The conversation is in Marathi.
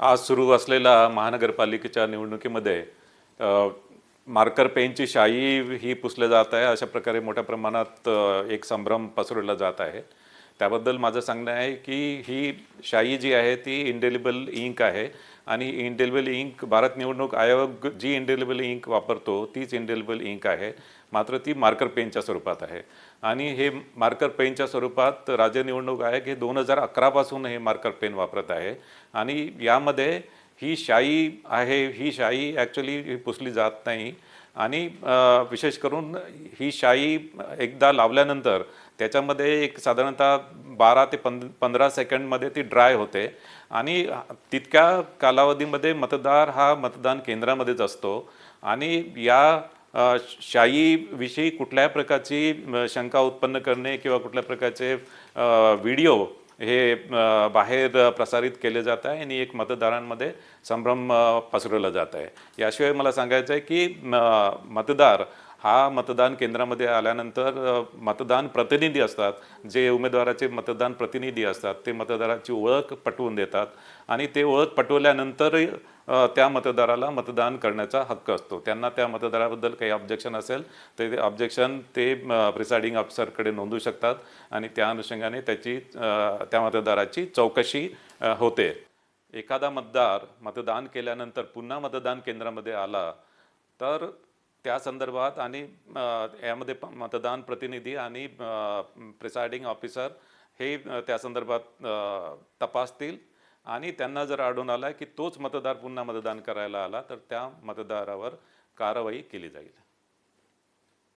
आज सुरू असलेल्या महानगरपालिकेच्या निवडणुकीमध्ये मार्कर पेनची शाई ही पुसले जात आहे, अशा प्रकारे मोठ्या प्रमाणात एक संभ्रम पसरवला जात आहे। त्याबद्दल माझं सांगणं आहे की ही शाई जी आहे ती इंडेलिबल इंक आहे आणि इंडेलिबल इंक भारत निवडणूक आयोग जी इंडेलिबल इंक वापरतो तीच इंडेलिबल इंक आहे, मात्र ती मार्कर पेनच्या स्वरूपात आहे। आणि हे मार्कर पेनच्या स्वरूपात राज्य निवडणूक आयोग हे 2011 पासून हे मार्कर पेन वापरत आहे आणि यामध्ये ही शाई आहे, ही शाई ॲक्च्युली पुसली जात नाही आणि विशेष करून ही शाई एकदा लावल्यानंतर त्याच्यामध्ये एक साधारणतः 12 ते 15 सेकंडमध्ये ती ड्राय होते आणि तितक्या कालावधीमध्ये मतदार हा मतदान केंद्रामध्येच असतो आणि या शाईविषयी कुठल्याही प्रकारची शंका उत्पन्न करणे किंवा कुठल्या प्रकारचे व्हिडिओ हे बाहेर प्रसारित केले जात आहे आणि एक मतदारांमध्ये संभ्रम पसरवला जात आहे। याशिवाय मला सांगायचं आहे की मतदार हा मतदान केंद्रामध्ये आल्यानंतर मतदान प्रतिनिधी असतात, जे उमेदवाराचे मतदान प्रतिनिधी असतात ते मतदाराची ओळख पटवून देतात आणि ते ओळख पटवल्यानंतर त्या मतदाराला मतदान करण्याचा हक्क असतो। त्यांना त्या मतदाराबद्दल काही ऑब्जेक्शन असेल तर ते ऑब्जेक्शन ते प्रिसाइडिंग ऑफिसरकडे नोंदवू शकतात आणि त्या अनुषंगाने त्या मतदाराची चौकशी होते। एखादा मतदार मतदान केल्यानंतर पुन्हा मतदान केंद्रामध्ये आला तर त्या संदर्भात आणि यामध्ये मतदान प्रतिनिधी आणि प्रिसाइडिंग ऑफिसर हे त्या संदर्भात तपासतील आणि त्यांना जर आढळून आला की तोच मतदार पुन्हा मतदान करायला आला तर त्या मतदारावर कारवाई केली जाईल।